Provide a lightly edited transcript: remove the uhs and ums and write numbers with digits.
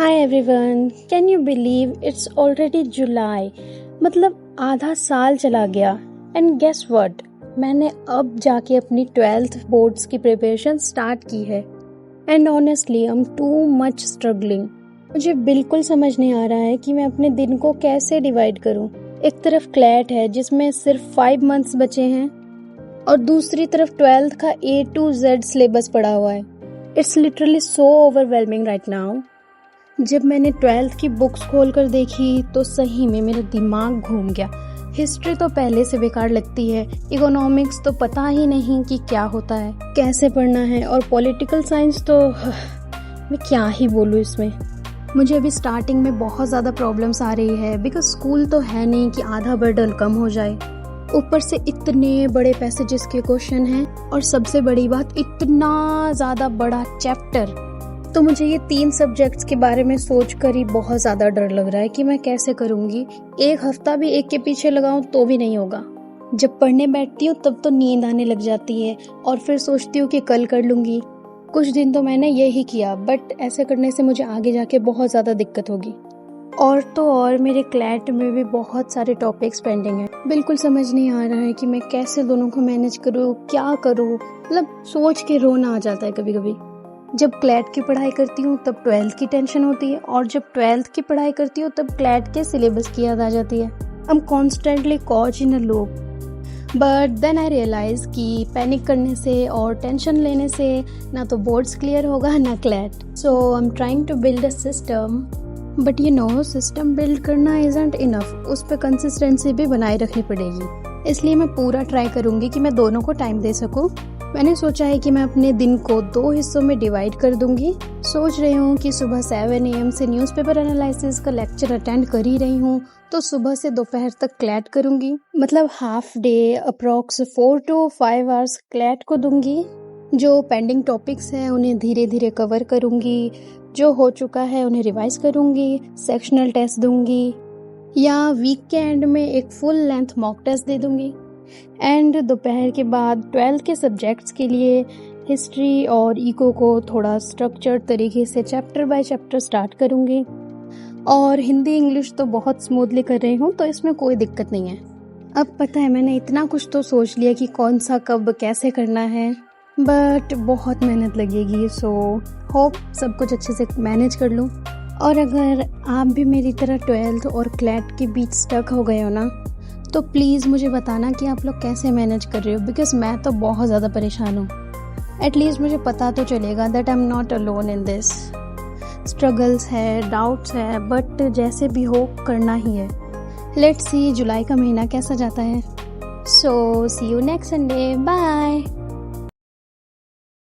Hi everyone, can you believe it's already July. मतलब आधा साल चला गया। एंड गेस व्हाट, मैंने अब जाके अपनी 12th बोर्ड्स की प्रिपरेशन स्टार्ट की है। And honestly I am too much struggling. मुझे बिल्कुल समझ नहीं आ रहा है कि मैं अपने दिन को कैसे डिवाइड करूं। एक तरफ क्लैट है जिसमें सिर्फ 5 मंथ्स बचे हैं और दूसरी तरफ 12th का A to Z सिलेबस पड़ा हुआ है। It's literally so overwhelming right now. जब मैंने 12th की बुक्स खोलकर देखी तो सही में मेरा दिमाग घूम गया। हिस्ट्री तो पहले से बेकार लगती है, इकोनॉमिक्स तो पता ही नहीं कि क्या होता है, कैसे पढ़ना है, और पॉलिटिकल साइंस तो मैं क्या ही बोलूँ इसमें। मुझे अभी स्टार्टिंग में बहुत ज़्यादा प्रॉब्लम्स आ रही है बिकॉज स्कूल तो है नहीं कि आधा बर्डन कम हो जाए। ऊपर से इतने बड़े पैसेजेस के क्वेश्चन हैं और सबसे बड़ी बात इतना ज़्यादा बड़ा चैप्टर। तो मुझे ये 3 सब्जेक्ट्स के बारे में सोच कर ही बहुत ज़्यादा डर लग रहा है कि मैं कैसे करूँगी। एक हफ्ता भी एक के पीछे लगाऊं तो भी नहीं होगा। जब पढ़ने बैठती हूँ तब तो नींद आने लग जाती है और फिर सोचती हूँ कि कल कर लूँगी। कुछ दिन तो मैंने यही किया, बट ऐसे करने से मुझे आगे जाके बहुत ज़्यादा दिक्कत होगी। और तो और मेरे क्लैट में भी बहुत सारे टॉपिक्स पेंडिंग हैं। बिल्कुल समझ नहीं आ रहा है कि मैं कैसे दोनों को मैनेज करूँ, क्या करूँ। मतलब सोच के रोना आ जाता है कभी कभी। जब क्लैट की पढ़ाई करती हूँ तब 12th की टेंशन होती है और जब 12th की पढ़ाई करती हूँ तब क्लैट के सिलेबस की याद आ जाती है। I am constantly caught in a loop. But then I realise कि पैनिक करने से और टेंशन लेने से ना तो बोर्ड्स क्लियर होगा ना CLAT. So I am trying to build a system, but you know system build करना इजंट इनफ, उस पर कंसिस्टेंसी भी बनाए रखनी पड़ेगी। इसलिए मैं पूरा ट्राई करूँगी कि मैं दोनों को टाइम दे सकूँ। मैंने सोचा है कि मैं अपने दिन को 2 हिस्सों में डिवाइड कर दूंगी। सोच रही हूँ कि सुबह 7 AM से न्यूज़पेपर एनालिसिस का लेक्चर अटेंड कर ही रही हूँ तो सुबह से दोपहर तक क्लैट करूँगी। मतलब half day approx 4 to 5 hours CLAT को दूंगी। जो पेंडिंग टॉपिक्स हैं उन्हें धीरे धीरे कवर करूँगी, जो हो चुका है उन्हें रिवाइज करूँगी, सेक्शनल टेस्ट दूंगी या वीक के एंड में एक फुल लेंथ मॉक टेस्ट दे दूंगी। एंड दोपहर के बाद 12th के सब्जेक्ट्स के लिए हिस्ट्री और इको को थोड़ा स्ट्रक्चर्ड तरीके से चैप्टर बाय चैप्टर स्टार्ट करूँगी। और हिंदी इंग्लिश तो बहुत स्मूथली कर रही हूँ तो इसमें कोई दिक्कत नहीं है। अब पता है मैंने इतना कुछ तो सोच लिया कि कौन सा कब कैसे करना है, बट बहुत मेहनत लगेगी। सो होप सब कुछ अच्छे से मैनेज कर लूँ। और अगर आप भी मेरी तरह 12th और क्लैट के बीच स्टक हो गए हो ना तो प्लीज़ मुझे बताना कि आप लोग कैसे मैनेज कर रहे हो, बिकॉज मैं तो बहुत ज़्यादा परेशान हूँ। एटलीस्ट मुझे पता तो चलेगा that I am not alone in this. Struggles है, डाउट्स है, बट जैसे भी हो करना ही है। लेट्स सी जुलाई का महीना कैसा जाता है। सो सी यू नेक्स्ट संडे, बाय।